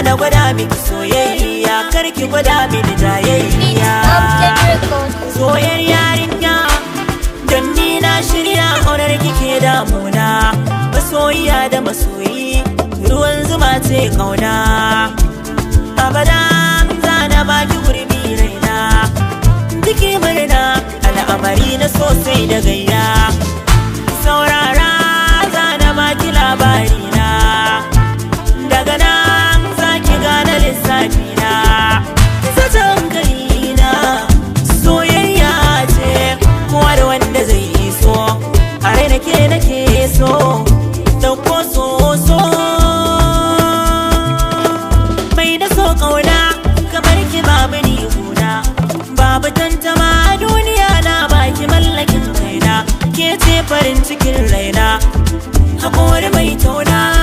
Na gwada miki soyayya karki gwada mini jayayya soyayyar yarinya dan ni na shirya aurar kike damuna masoyiya da masoyi ruwan zuma ce kauna abada zana baki gurbi raina kike murna al'amari na sosai da gayya saurara zana baki labari na daga nan lissafina zaton galina soyayya ce kowa da wanda zai yi so a rai nake so dauko so mai da so kauna kamar ki babu ni huna babu tantama duniya na baki mallakin kaina ke ce farin cikin raina haƙori mai tauna